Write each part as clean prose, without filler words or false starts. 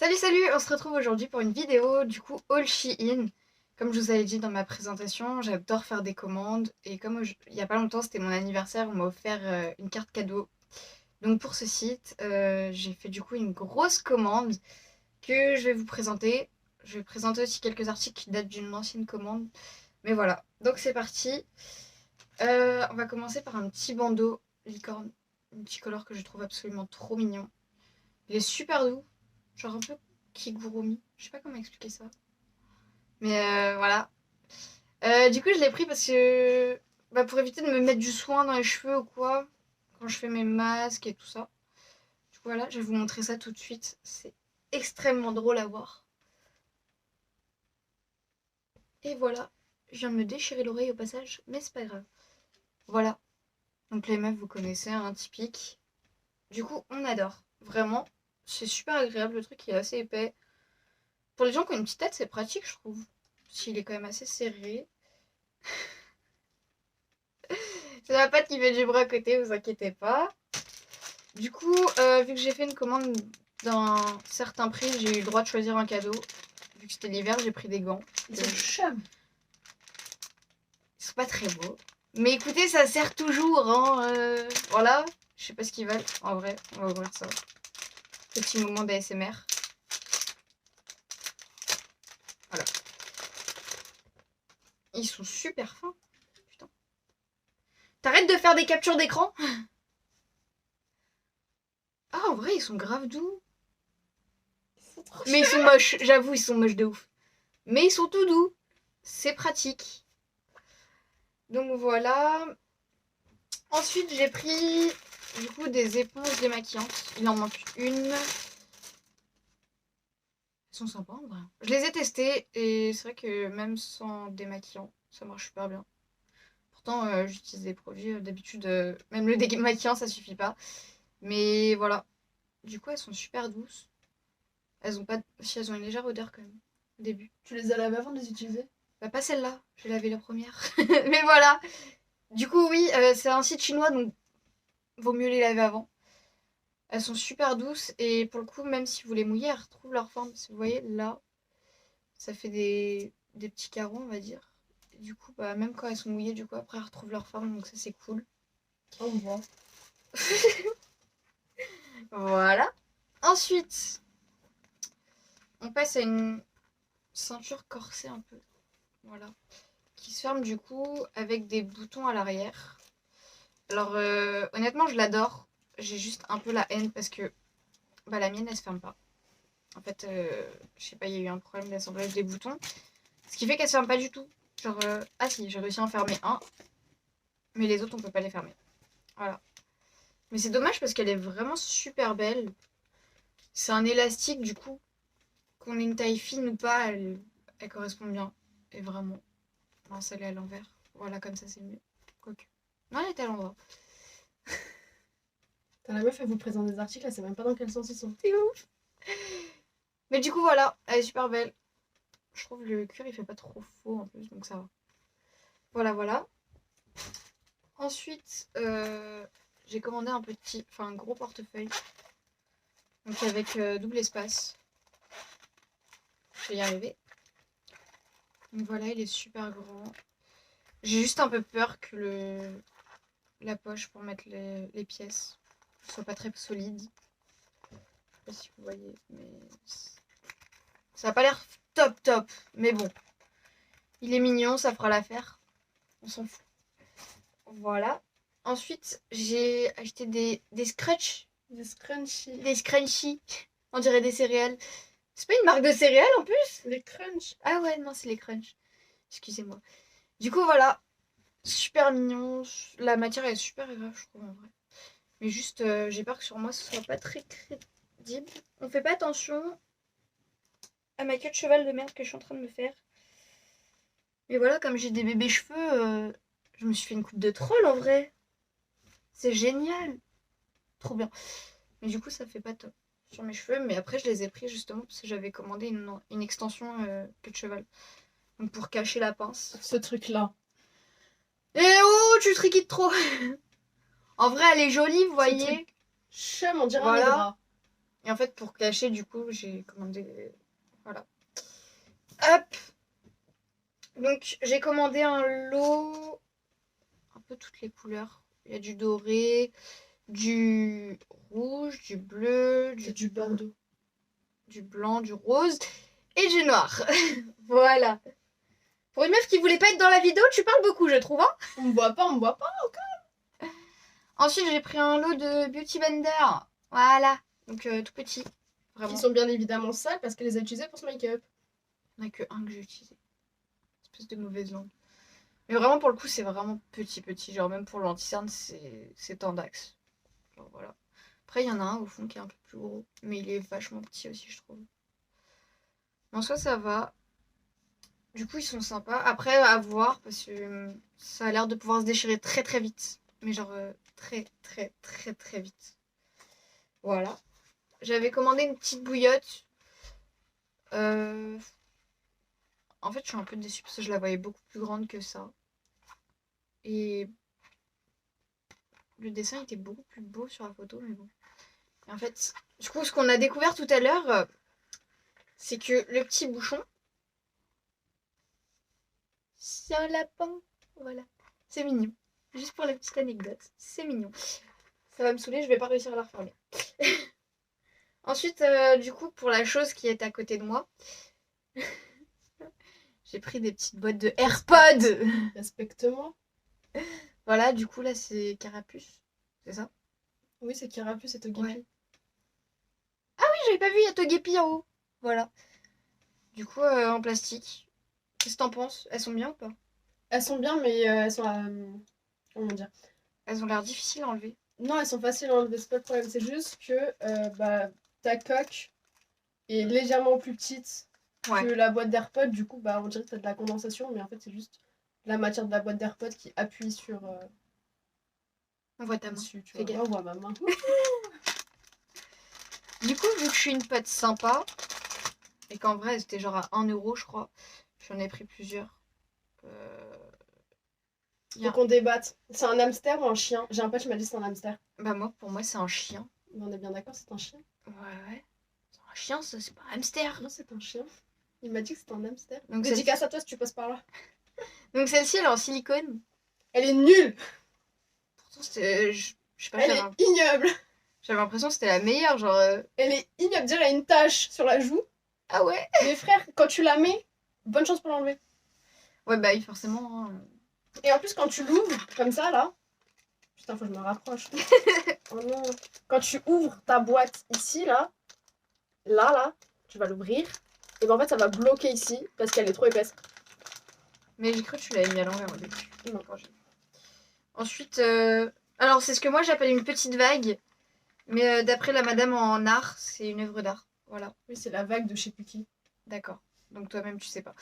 Salut, on se retrouve aujourd'hui pour une vidéo du coup haul Shein. Comme je vous avais dit dans ma présentation, j'adore faire des commandes et comme il y a pas longtemps c'était mon anniversaire, on m'a offert une carte cadeau. Donc pour ce site, j'ai fait du coup une grosse commande que je vais vous présenter. Je vais présenter aussi quelques articles qui datent d'une ancienne commande. Mais voilà, donc c'est parti. On va commencer par un petit bandeau licorne, un petit color que je trouve absolument trop mignon. Il est super doux, genre un peu kigurumi. Je sais pas comment expliquer ça. Mais voilà. Du coup, je l'ai pris parce que pour éviter de me mettre du soin dans les cheveux ou quoi, quand je fais mes masques et tout ça. Du coup, voilà, je vais vous montrer ça tout de suite. C'est extrêmement drôle à voir. Et voilà, je viens de me déchirer l'oreille au passage, mais c'est pas grave. Voilà. Donc les meufs, vous connaissez, hein, typique. Du coup, on adore. Vraiment, c'est super agréable. Le truc il est assez épais. Pour les gens qui ont une petite tête, c'est pratique, je trouve. S'il est quand même assez serré. C'est ma patte qui fait du bras à côté, vous inquiétez pas. Du coup, vu que j'ai fait une commande d'un certain prix, j'ai eu le droit de choisir un cadeau. Vu que c'était l'hiver, j'ai pris des gants. Ils sont chum. Ils sont pas très beaux. Mais écoutez, ça sert toujours, hein. Voilà. Je sais pas ce qu'ils veulent. En vrai, on va ouvrir ça. Petit moment d'ASMR. Voilà. Ils sont super fins. Putain. T'arrêtes de faire des captures d'écran? Ah, en vrai, ils sont grave doux. Mais ils sont moches, j'avoue, ils sont moches de ouf. Mais ils sont tout doux. C'est pratique. Donc voilà. Ensuite, j'ai pris du coup des éponges démaquillantes. Il en manque une. Elles sont sympas en vrai. Je les ai testées et c'est vrai que même sans démaquillant, ça marche super bien. Pourtant, j'utilise des produits d'habitude, même le démaquillant ça suffit pas. Mais voilà. Du coup, elles sont super douces. Elles ont pas, si elles ont une légère odeur quand même au début. Tu les as lavés avant de les utiliser? Bah pas celle-là, j'ai lavé la première. Mais voilà. Du coup oui, c'est un site chinois donc vaut mieux les laver avant. Elles sont super douces et pour le coup même si vous les mouillez, elles retrouvent leur forme. Si vous voyez là, ça fait des petits carreaux on va dire. Et du coup bah même quand elles sont mouillées du coup après elles retrouvent leur forme donc ça c'est cool. On voit. Voilà. Ensuite, on passe à une ceinture corsée un peu. Voilà. Qui se ferme du coup avec des boutons à l'arrière. Alors honnêtement je l'adore. J'ai juste un peu la haine parce que la mienne elle se ferme pas. En fait, je sais pas, il y a eu un problème d'assemblage des boutons. Ce qui fait qu'elle se ferme pas du tout. Genre, ah si, j'ai réussi à en fermer un. Mais les autres on peut pas les fermer. Voilà. Mais c'est dommage parce qu'elle est vraiment super belle. C'est un élastique du coup. Qu'on ait une taille fine ou pas, elle correspond bien. Et vraiment. Non, celle-là à l'envers. Voilà, comme ça c'est mieux. Quoique. Non, elle est à l'endroit. T'as la meuf, elle vous présente des articles, elle sait même pas dans quel sens ils sont. C'est ouf. Mais du coup, voilà, elle est super belle. Je trouve le cuir il fait pas trop faux en plus, donc ça va. Voilà. Ensuite, j'ai commandé un gros portefeuille. Donc avec double espace. Je vais y arriver. Donc voilà, il est super grand. J'ai juste un peu peur que la poche pour mettre les pièces soit pas très solide. Je sais pas si vous voyez, mais ça a pas l'air top. Mais bon, il est mignon, ça fera l'affaire. On s'en fout. Voilà. Ensuite, j'ai acheté des scratchs. Des scrunchies. Des scrunchies. On dirait des céréales. C'est pas une marque de céréales en plus? Les crunch. Ah ouais, non, c'est les crunchs. Excusez-moi. Du coup, voilà. Super mignon. La matière est super agréable, je trouve, en vrai. Mais juste, j'ai peur que sur moi, ce soit pas très crédible. On fait pas attention à ma queue de cheval de merde que je suis en train de me faire. Mais voilà, comme j'ai des bébés cheveux, je me suis fait une coupe de troll en vrai. C'est génial. Trop bien. Mais du coup, ça fait pas top sur mes cheveux. Mais après, je les ai pris justement parce que j'avais commandé une extension queue de cheval. Donc pour cacher la pince. Ce truc-là. Eh oh, tu triquites trop. En vrai, elle est jolie, vous voyez. Chum, on dirait un Voilà. drap. Et en fait, pour cacher, du coup, j'ai commandé... Voilà. Hop. Donc, j'ai commandé un lot... Un peu toutes les couleurs. Il y a du doré, du rouge, du bleu, C'est du bordeaux. du blanc, du rose et du noir. Voilà. Pour une meuf qui voulait pas être dans la vidéo, tu parles beaucoup, je trouve. Hein. On me voit pas, on me voit pas. Ensuite, j'ai pris un lot de Beauty Blender. Voilà. Donc, tout petit. Vraiment. Ils sont bien évidemment sales parce qu'elle les a utilisés pour ce make-up. Il n'y en a que un que j'ai utilisé. Espèce de mauvaise langue. Mais vraiment, pour le coup, c'est vraiment petit. Genre, même pour l'anti-cerne, c'est tendax. Genre, voilà. Après, il y en a un au fond qui est un peu plus gros. Mais il est vachement petit aussi, je trouve. Mais en soi, ça va. Du coup, ils sont sympas. Après, à voir, parce que ça a l'air de pouvoir se déchirer très vite. Mais genre, très vite. Voilà. J'avais commandé une petite bouillotte. En fait, je suis un peu déçue parce que je la voyais beaucoup plus grande que ça. Et le dessin était beaucoup plus beau sur la photo, mais bon. Et en fait, du coup, ce qu'on a découvert tout à l'heure, c'est que le petit bouchon, c'est un lapin. Voilà. C'est mignon. Juste pour la petite anecdote. C'est mignon. Ça va me saouler, je vais pas réussir à la refermer. Ensuite, du coup, pour la chose qui est à côté de moi, j'ai pris des petites boîtes de AirPods. Respecte-moi. Voilà, du coup, là, c'est Carapuce. C'est ça? Oui, c'est Carapuce et Togepi. Ouais. Ah oui, j'avais pas vu, il y a Togepi en haut. Voilà. Du coup, en plastique. Qu'est-ce que t'en penses? Elles sont bien ou pas? Elles sont bien, mais elles sont comment dire? Elles ont l'air difficiles à enlever. Non, elles sont faciles à enlever, c'est pas le problème. C'est juste que ta coque est légèrement plus petite Ouais. que la boîte d'AirPods. Du coup, on dirait que t'as de la condensation, mais en fait, c'est juste la matière de la boîte d'AirPods qui appuie sur. On voit ta main. Dessus, tu Fais vois. gaffe. On voit ma main. Du coup, vu que je suis une pote sympa, et qu'en vrai, c'était genre à 1 euro, je crois, j'en ai pris plusieurs. Faut qu'on débatte. C'est un hamster ou un chien? J'ai un pote qui m'a dit que c'est un hamster. Bah, pour moi, c'est un chien. Mais on est bien d'accord, c'est un chien? Ouais. C'est un chien, ça, c'est pas un hamster. Non, c'est un chien. Il m'a dit que c'était un hamster. Donc, Dédicace à toi si tu passes par là. Donc, celle-ci, elle est en silicone. Elle est nulle! Pourtant, c'était. Je sais pas, Elle est ignoble! j'avais l'impression que c'était la meilleure, genre. Elle est ignoble. Déjà, elle a une tache sur la joue. Ah ouais? Mais frère, quand tu la mets, bonne chance pour l'enlever. Ouais, bah oui, forcément. Hein. Et en plus, quand tu l'ouvres, comme ça, là. Putain, faut que je me rapproche. Oh non. Quand tu ouvres ta boîte ici, là, tu vas l'ouvrir. Et ben en fait, ça va bloquer ici parce qu'elle est trop épaisse. Mais j'ai cru que tu l'avais mis à l'envers au début. Non. Ensuite, alors c'est ce que moi j'appelle une petite vague. Mais d'après la madame en art, c'est une œuvre d'art. Voilà. Oui, c'est la vague de je sais plus qui. D'accord. Donc toi-même, tu sais pas.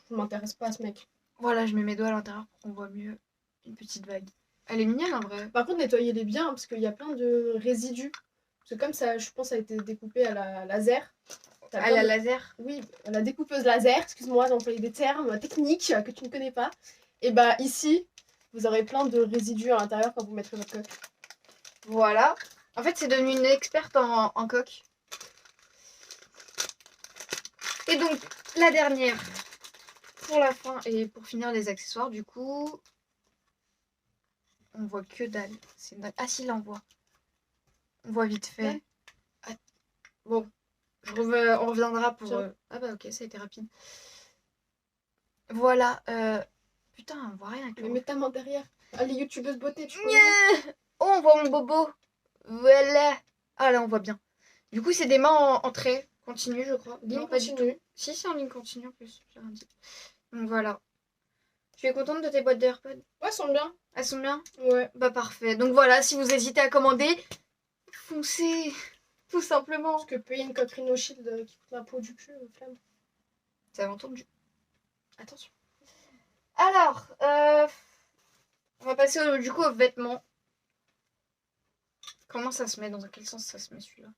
Je m'intéresse pas à ce mec. Voilà, je mets mes doigts à l'intérieur pour qu'on voit mieux une petite vague. Elle est mignonne en vrai. Par contre, nettoyez-les bien parce qu'il y a plein de résidus. Parce que comme ça, je pense, ça a été découpé à la laser. À la laser? Oui, à la découpeuse laser. Excuse-moi d'employer des termes techniques que tu ne connais pas. Et bah ici, vous aurez plein de résidus à l'intérieur quand vous mettrez votre coque. Voilà. En fait, c'est devenu une experte en coque. Et donc, la dernière pour la fin et pour finir les accessoires, du coup, on voit que dalle. Ah si, là on voit. On voit vite fait. Ouais. Ah. Bon, on reviendra pour... Ah bah ok, ça a été rapide. Voilà. Putain, on voit rien. Mais mets ta main derrière. Ah, les youtubeuses beauté, tu vois. Oh, on voit mon bobo. Voilà. Ah là, on voit bien. Du coup, c'est des mains en trait continu, je crois. Ligne Non, pas du continue. tout. Si, c'est en ligne continue en plus. J'ai rien dit. Donc voilà. Tu es contente de tes boîtes d'AirPods? Ouais, elles sont bien. Elles sont bien? Ouais. Bah parfait. Donc voilà, si vous hésitez à commander, foncez. Tout simplement. Parce que payer une coque Rhino Shield qui coûte ma peau du cul, flamme. Ça va entendu. Attention. Alors, on va passer du coup aux vêtements. Comment ça se met? Dans quel sens ça se met celui-là?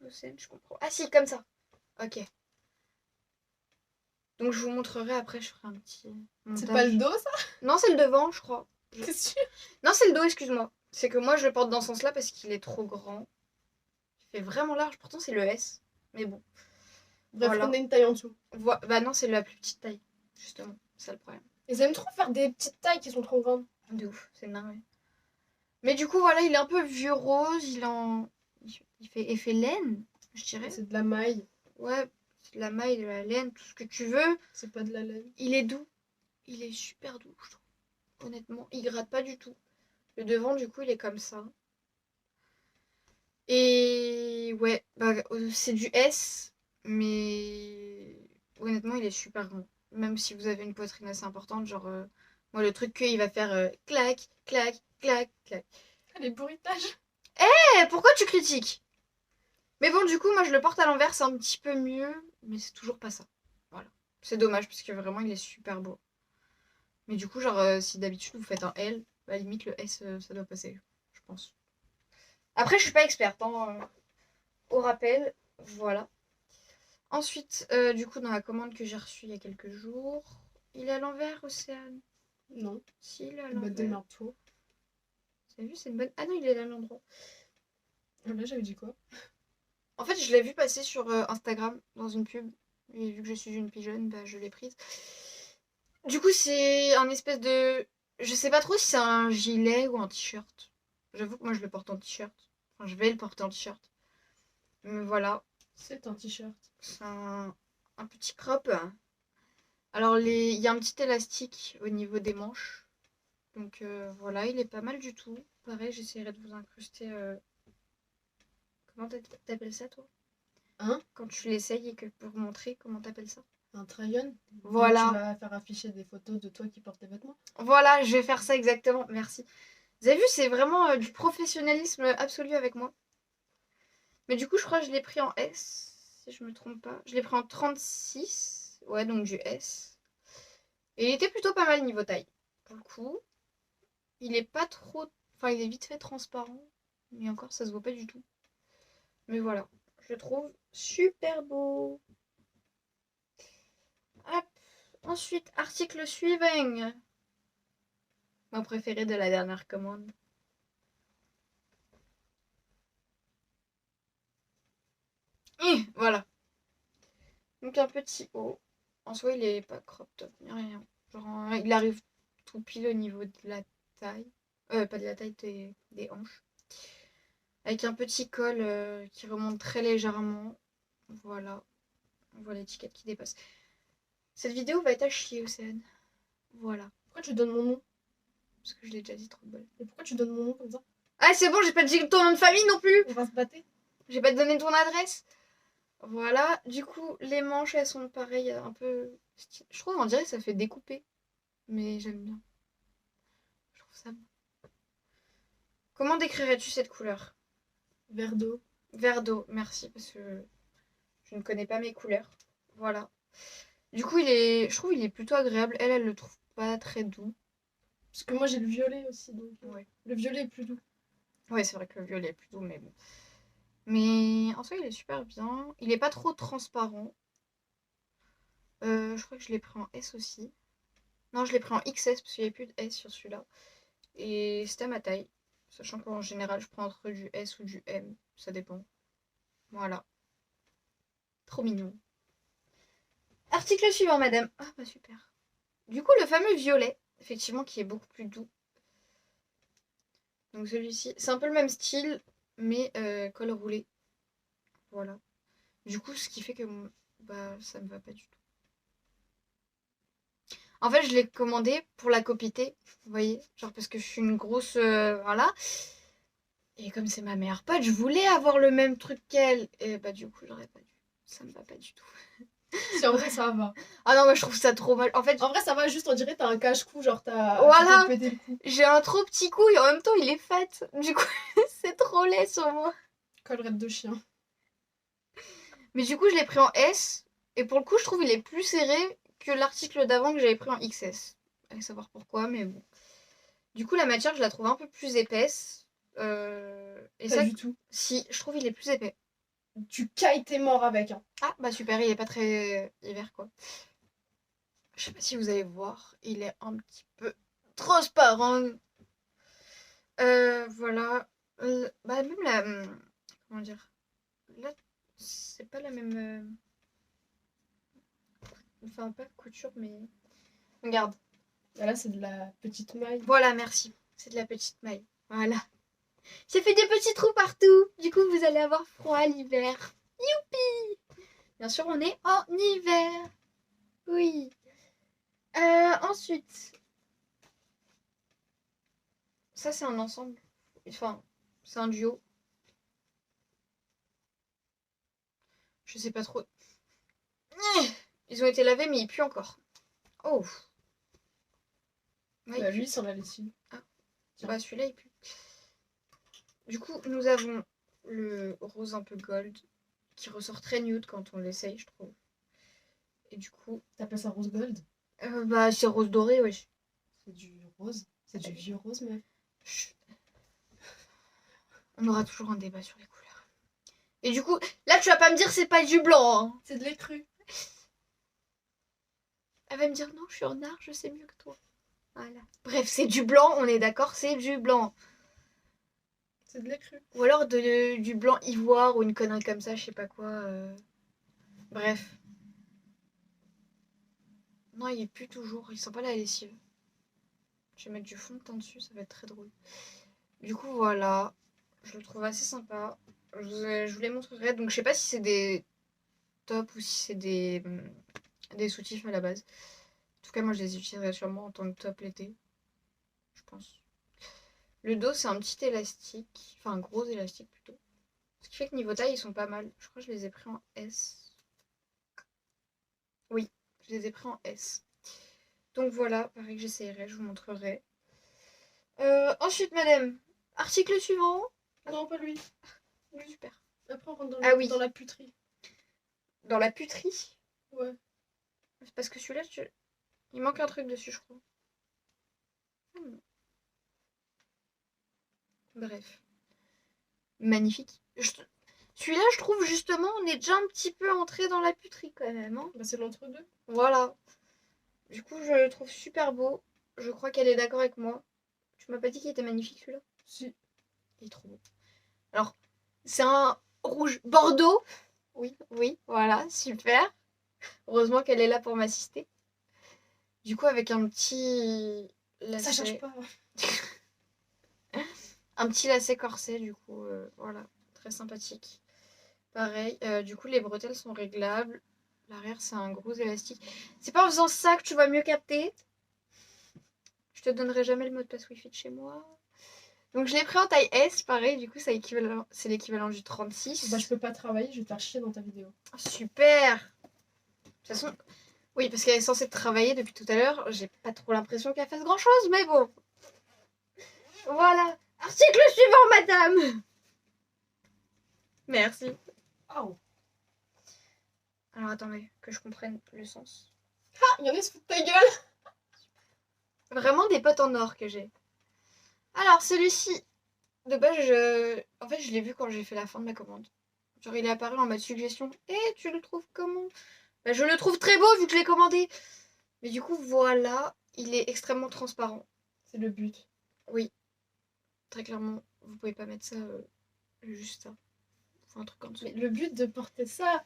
Je comprends. Ah si, comme ça. Ok. Donc je vous montrerai après, je ferai un petit montage. C'est pas le dos, ça? Non, c'est le devant, je crois. T'es sûr? Non, c'est le dos, excuse-moi. c'est que moi, je le porte dans ce sens-là parce qu'il est trop grand. Il fait vraiment large. Pourtant, c'est le S. Mais bon. Bref, Voilà. on a une taille en dessous. Bah non, c'est la plus petite taille. Justement. C'est ça le problème. Ils aiment trop faire des petites tailles qui sont trop grandes. De ouf. C'est nain, ouais. Mais du coup, voilà, il est un peu vieux rose. Il fait effet laine, je dirais. C'est de la maille. Ouais, c'est de la maille, de la laine, tout ce que tu veux. C'est pas de la laine. Il est doux. Il est super doux, je trouve. Honnêtement, il gratte pas du tout. Le devant, du coup, il est comme ça. Et ouais, bah, c'est du S, mais honnêtement, il est super grand. Même si vous avez une poitrine assez importante, genre, moi, le truc qu'il va faire clac, clac, clac, clac. Les bruitages. Eh, pourquoi tu critiques? Mais bon, du coup, moi, je le porte à l'envers, c'est un petit peu mieux, mais c'est toujours pas ça. Voilà. C'est dommage, parce que vraiment, il est super beau. Mais du coup, genre, si d'habitude vous faites un L, à la limite, le S, ça doit passer, je pense. Après, je suis pas experte, hein, au rappel, voilà. Ensuite, du coup, dans la commande que j'ai reçue il y a quelques jours, il est à l'envers, Océane. Non. Si, il est à Bah l'envers. démarre-toi. T'as vu, c'est une bonne... Ah non, il est à l'endroit. Là, j'avais dit quoi? En fait, je l'ai vu passer sur Instagram, dans une pub. Et vu que je suis une pigeonne, bah, je l'ai prise. Du coup, c'est un espèce de... Je sais pas trop si c'est un gilet ou un t-shirt. J'avoue que moi, je le porte en t-shirt. Enfin, je vais le porter en t-shirt. Mais voilà, C'est un t-shirt. c'est un petit crop. Alors, il y a un petit élastique au niveau des manches. Donc voilà, il est pas mal du tout. Pareil, j'essaierai de vous incruster... Comment t'appelles ça, toi? Hein? Quand tu l'essayes et que pour montrer, comment t'appelles ça? Un try-on? Voilà. Tu vas faire afficher des photos de toi qui portes tes vêtements. Voilà, je vais faire ça exactement. Merci. Vous avez vu, c'est vraiment du professionnalisme absolu avec moi. Mais du coup, je crois que je l'ai pris en S, si je me trompe pas. Je l'ai pris en 36. Ouais, donc du S. Et il était plutôt pas mal niveau taille. Pour le coup, il est pas trop... Enfin, il est vite fait transparent. Mais encore, ça se voit pas du tout. Mais voilà, je le trouve super beau. Hop. Ensuite, article suivant. Mon préféré de la dernière commande. Et voilà. Donc un petit haut. En soi, il est pas crop top, ni rien. Genre, il arrive tout pile au niveau de la taille. Pas de la taille, des hanches. Avec un petit col qui remonte très légèrement. Voilà. On voit l'étiquette qui dépasse. Cette vidéo va être à chier, Océane. Voilà. Pourquoi tu donnes mon nom? Parce que je l'ai déjà dit trop de bol. Et pourquoi tu donnes mon nom comme ça? Ah, c'est bon, j'ai pas dit ton nom de famille non plus. On va se battre. J'ai pas donné ton adresse. Voilà. Du coup, les manches, elles sont pareilles, un peu... Je trouve, on dirait que ça fait découper. Mais j'aime bien. Je trouve ça beau. Comment décrirais-tu cette couleur? Verre d'eau. Vert d'eau, merci, parce que je ne connais pas mes couleurs. Voilà. Du coup, je trouve il est plutôt agréable. Elle le trouve pas très doux. Parce que moi j'ai le violet aussi, donc Ouais. le violet est plus doux. Ouais, c'est vrai que le violet est plus doux, mais bon. Mais en soi, il est super bien. Il est pas trop transparent. Je crois que je l'ai pris en S aussi. Non, je l'ai pris en XS parce qu'il n'y avait plus de S sur celui-là. Et c'était à ma taille. Sachant qu'en général, je prends entre du S ou du M. Ça dépend. Voilà. Trop mignon. Article suivant, madame. Ah, bah super. Du coup, le fameux violet, effectivement, qui est beaucoup plus doux. Donc celui-ci, c'est un peu le même style, mais col roulé. Voilà. Du coup, ce qui fait que bah, ça me va pas du tout. En fait, je l'ai commandé pour la copiter, vous voyez, genre parce que je suis une grosse... voilà. Et comme c'est ma meilleure pote, je voulais avoir le même truc qu'elle. Et bah du coup, j'aurais pas dû. Ça me va pas du tout. Si en vrai ça va. Ah non, moi je trouve ça trop mal. En fait, En vrai ça va, juste on dirait t'as un cache-cou, genre t'as voilà, pété le cou. j'ai un trop petit cou et en même temps il est fat. Du coup, c'est trop laid sur moi. Collerette de chien. Mais du coup, je l'ai pris en S. Et pour le coup, je trouve il est plus serré que l'article d'avant que j'avais pris en XS. Allez savoir pourquoi, mais bon. Du coup, la matière, je la trouve un peu plus épaisse. Et Pas ça, du tout. si, je trouve il est plus épais. Tu cailles tes morts avec. Hein. Ah, bah super, il est pas très hiver, quoi. Je sais pas si vous allez voir, il est un petit peu transparent. Voilà. Bah, même la... comment dire? Là, c'est pas la même... Enfin, pas couture, mais... Regarde. Ah, là, c'est de la petite maille. Voilà, merci. C'est de la petite maille. Voilà. J'ai fait des petits trous partout. Du coup, vous allez avoir froid l'hiver. Youpi! Bien sûr, on est en hiver. Oui. Ensuite, ça, c'est un ensemble. Enfin, c'est un duo. Je sais pas trop. Ils ont été lavés, mais ils puent encore. Oh. Ouais, Bah, il lui, pue. sans la lessive. Ah. Tiens. Bah, celui-là, il pue. Du coup, nous avons le rose un peu gold qui ressort très nude quand on l'essaye, je trouve. Et du coup, T'appelles ça rose gold? bah, c'est rose doré, wesh. C'est du rose. C'est du vieux rose, mais. Chut. On aura toujours un débat sur les couleurs. Et du coup, là, tu vas pas me dire c'est pas du blanc. Hein. C'est de l'écru. Elle va me dire non, je suis en art, je sais mieux que toi. Voilà. Bref, c'est du blanc, on est d'accord, c'est du blanc. C'est de l'écru. Ou alors du blanc ivoire ou une connerie comme ça, je sais pas quoi. Bref. Non, il pue toujours, il sent pas la lessive. Je vais mettre du fond de teint dessus, ça va être très drôle. Du coup, voilà. Je le trouve assez sympa. Je vous les montrerai. Donc, je sais pas si c'est des tops ou si c'est des soutifs à la base. En tout cas, moi, je les utiliserai sûrement en tant que top l'été. Je pense. Le dos, c'est un petit élastique. Enfin, un gros élastique plutôt. Ce qui fait que niveau taille, ils sont pas mal. Je crois que je les ai pris en S. Oui, je les ai pris en S. Donc voilà, pareil que j'essayerai, je vous montrerai. Ensuite, madame, article suivant. Non, pas lui. Oui, super. Après, on rentre Ah oui. dans la puterie. Dans la puterie. Ouais. C'est parce que celui-là, il manque un truc dessus, je crois. Bref. Magnifique. Celui-là, je trouve justement, on est déjà un petit peu entré dans la puterie quand même. Hein. Bah, c'est l'entre-deux. Voilà. Du coup, je le trouve super beau. Je crois qu'elle est d'accord avec moi. Tu m'as pas dit qu'il était magnifique celui-là? Si. Il est trop beau. Alors, c'est un rouge bordeaux. Oui, oui, voilà, super. Heureusement qu'elle est là pour m'assister. Du coup, avec un petit lacet. Ça cherche pas. Un petit lacet corset, du coup, voilà, très sympathique. Pareil, du coup, les bretelles sont réglables. L'arrière, c'est un gros élastique. C'est pas en faisant ça que tu vas mieux capter. Je te donnerai jamais le mot de passe Wi-Fi de chez moi. Donc, je l'ai pris en taille S, pareil, du coup, c'est l'équivalent du 36. Bah, je peux pas travailler, je vais te faire chier dans ta vidéo. Super! De toute façon, oui, parce qu'elle est censée travailler depuis tout à l'heure. J'ai pas trop l'impression qu'elle fasse grand chose, mais bon. Voilà. Article suivant, madame! Merci. Oh. Alors attendez, que je comprenne le sens. Ah, il y en a qui se foutent de ta gueule. Vraiment des potes en or que j'ai. Alors celui-ci, de base, en fait, je l'ai vu quand j'ai fait la fin de ma commande. Genre, il est apparu en mode suggestion. Tu le trouves comment? Bah, je le trouve très beau vu que je l'ai commandé. Mais du coup, voilà, il est extrêmement transparent. C'est le but. Oui, très clairement, vous pouvez pas mettre ça juste ça. Faut un truc en dessous. Mais le but de porter ça,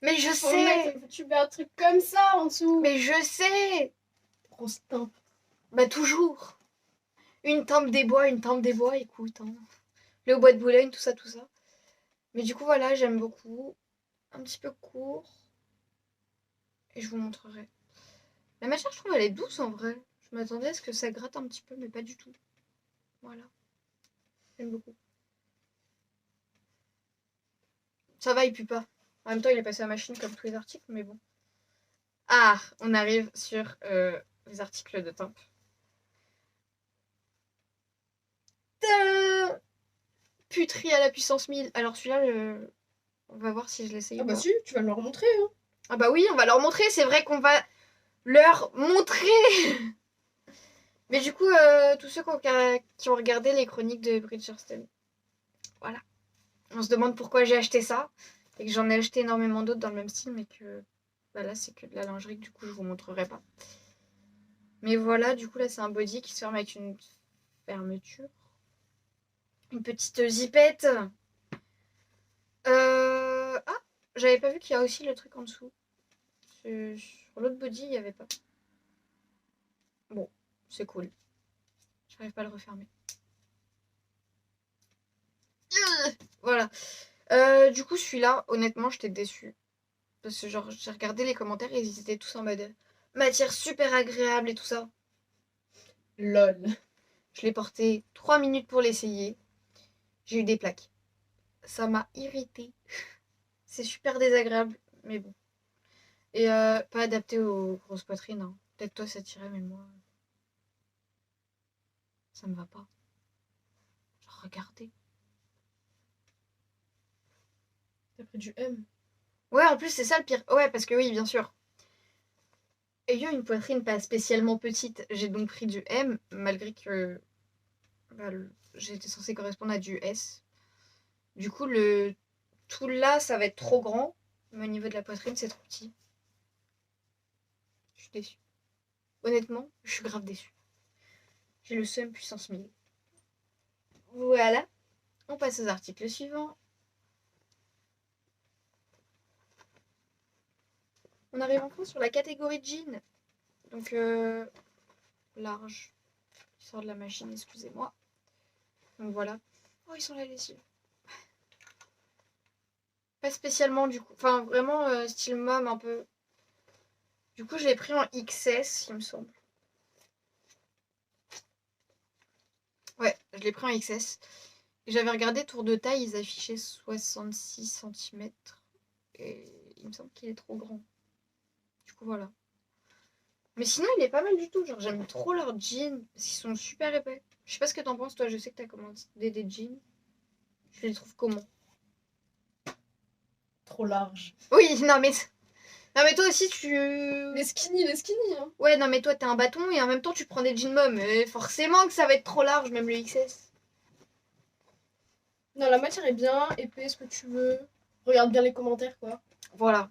Mais je sais! tu mets un truc comme ça en dessous. Mais je sais! Grosse teinte. Bah toujours! Une tempe des bois, écoute. Hein. Le bois de Boulogne, tout ça, tout ça. Mais du coup, voilà, j'aime beaucoup. Un petit peu court. Et je vous montrerai. La matière, je trouve, elle est douce en vrai. Je m'attendais à ce que ça gratte un petit peu, mais pas du tout. Voilà. J'aime beaucoup. Ça va, il pue pas. En même temps, il est passé à la machine comme tous les articles, mais bon. Ah, on arrive sur les articles de tempe. Puterie à la puissance 1000. Alors celui-là, on va voir si je l'essaye. Ah bah si, tu vas me le remontrer. Hein. Ah bah oui, on va leur montrer. C'est vrai qu'on va leur montrer. Mais du coup, tous ceux qui ont regardé les chroniques de Bridgerton, voilà. On se demande pourquoi j'ai acheté ça. Et que j'en ai acheté énormément d'autres dans le même style, mais que bah là, c'est que de la lingerie, que du coup, je vous montrerai pas. Mais voilà, du coup, là, c'est un body qui se ferme avec une fermeture. Une petite zipette. Ah, j'avais pas vu qu'il y a aussi le truc en dessous. Sur l'autre body, il n'y avait pas. Bon, c'est cool. J'arrive pas à le refermer. Voilà. Du coup, celui-là, honnêtement, j'étais déçue. Parce que genre, j'ai regardé les commentaires et ils étaient tous en mode matière super agréable et tout ça. Lol. Je l'ai porté 3 minutes pour l'essayer. J'ai eu des plaques. Ça m'a irritée. C'est super désagréable, mais bon. Et pas adapté aux grosses poitrines. Hein. Peut-être toi ça tirait, mais moi, ça me va pas. Genre, regardez. T'as pris du M. Ouais, en plus, c'est ça le pire. Ouais, parce que oui, bien sûr. Ayant une poitrine pas spécialement petite, j'ai donc pris du M, malgré que bah, j'étais censée correspondre à du S. Du coup, tout là, ça va être trop grand, mais au niveau de la poitrine, c'est trop petit. Je suis déçue. Honnêtement, je suis grave déçue. J'ai le seum puissance 1000. Voilà. On passe aux articles suivants. On arrive enfin sur la catégorie jean. Donc, large. Il sort de la machine, excusez-moi. Donc voilà. Oh, ils sont la lessive. Pas spécialement du coup. Enfin, vraiment style mom un peu. Du coup, je l'ai pris en XS, il me semble. Ouais, je l'ai pris en XS. Et j'avais regardé tour de taille, ils affichaient 66 cm. Et il me semble qu'il est trop grand. Du coup, voilà. Mais sinon, il est pas mal du tout. Genre, j'aime trop leurs jeans. Parce qu'ils sont super épais. Je sais pas ce que t'en penses, toi. Je sais que t'as commandé des jeans. Tu les trouves comment? Trop large. Oui, non, mais. Non, mais toi aussi, tu. Les skinny, hein. Ouais, non, mais toi, t'es un bâton et en même temps, tu prends des jeans mom. Mais forcément que ça va être trop large, même le XS. Non, la matière est bien, épais, ce que tu veux. Regarde bien les commentaires, quoi. Voilà.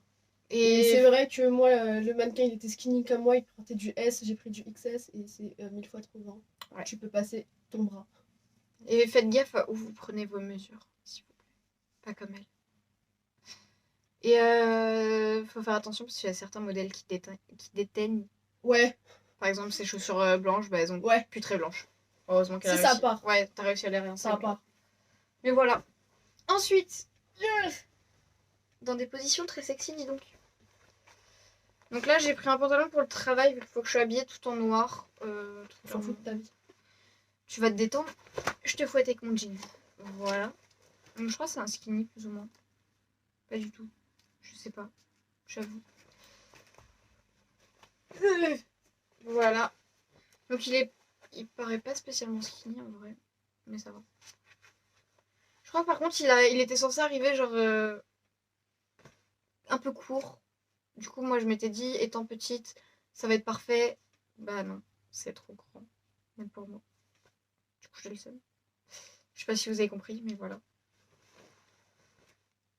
Et Et c'est vrai que moi, le mannequin, il était skinny comme moi, il portait du S, j'ai pris du XS et c'est 1000 fois trop grand. Ouais. Tu peux passer ton bras. Et faites gaffe à où vous prenez vos mesures, s'il vous plaît. Pas comme elle. Et faut faire attention parce qu'il y a certains modèles qui déteignent. Ouais, Par exemple, ces chaussures blanches, bah, elles ont ouais, plus très blanches. Heureusement qu'elle a si ça réussi. part, Ouais, t'as réussi à les réinsérer. ça part. Mais voilà. Ensuite, dans des positions très sexy, dis donc. Donc là, j'ai pris un pantalon pour le travail, vu qu'il faut que je sois habillée tout en noir. On s'en fout de ta vie. Tu vas te détendre. Je te fouette avec mon jean. Voilà. Donc, je crois que c'est un skinny, plus ou moins. Pas du tout. Je sais pas. J'avoue. Voilà. Donc il paraît pas spécialement skinny en vrai. Mais ça va. Je crois que par contre, il était censé arriver genre un peu court. Du coup, moi, je m'étais dit, étant petite, ça va être parfait. Bah non, c'est trop grand. Même pour moi. Du coup, j'ai le seum. Je sais pas si vous avez compris, mais voilà.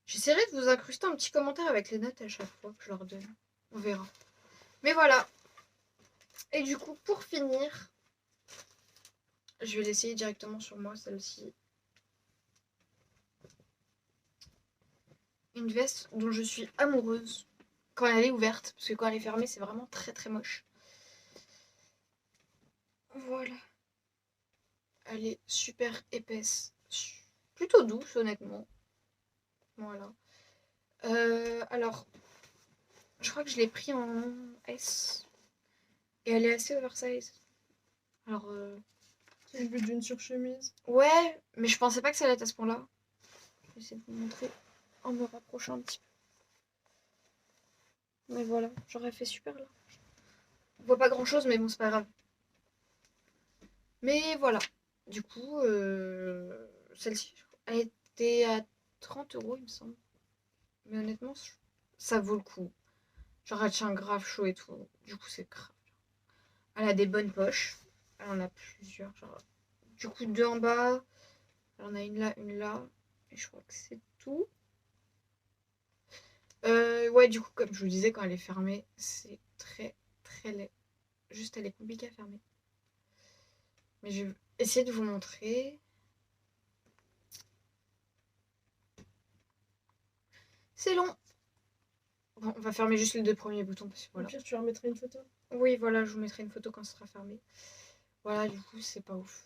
J'essaierai de vous incruster un petit commentaire avec les notes à chaque fois que je leur donne. On verra. Mais voilà. Et du coup, pour finir, je vais l'essayer directement sur moi, celle-ci. Une veste dont je suis amoureuse quand elle est ouverte. Parce que quand elle est fermée, c'est vraiment très très moche. Voilà. Elle est super épaisse. Plutôt douce, honnêtement. Voilà. Alors, je crois que je l'ai pris en S. Et elle est assez oversize. Alors, C'est le but d'une surchemise. ouais, mais je pensais pas que ça allait être à ce point-là. Je vais essayer de vous montrer en me rapprochant un petit peu. Mais voilà, j'aurais fait super large. On voit pas grand-chose, mais bon, c'est pas grave. Mais voilà. Du coup, celle-ci, elle était à 30 euros, il me semble. Mais honnêtement, ça vaut le coup. Genre, elle tient grave chaud et tout. Du coup, c'est grave. Elle a des bonnes poches. Elle en a plusieurs. Genre, du coup, deux en bas. Elle en a une là, une là. Et je crois que c'est tout. Ouais, du coup, comme je vous disais, quand elle est fermée, c'est très, très laid. Juste, elle est compliquée à fermer. Mais je vais essayer de vous montrer. C'est long. Bon, on va fermer juste les 2 premiers boutons parce que Au voilà. pire, tu leur mettrais une photo. Oui, voilà, je vous mettrai une photo quand ce sera fermé. Voilà, du coup, c'est pas ouf.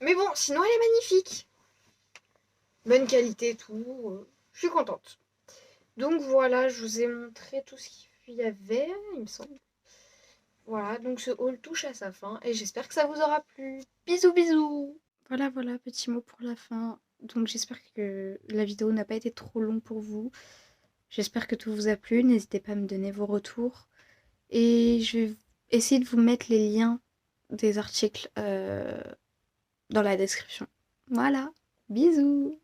Mais bon, sinon, elle est magnifique. Bonne qualité, tout. Je suis contente. Donc voilà, je vous ai montré tout ce qu'il y avait, il me semble. Voilà, donc ce haul touche à sa fin et j'espère que ça vous aura plu. Bisous, bisous. Voilà, petit mot pour la fin. Donc j'espère que la vidéo n'a pas été trop longue pour vous. J'espère que tout vous a plu. N'hésitez pas à me donner vos retours. Et je vais essayer de vous mettre les liens des articles dans la description. Voilà, bisous.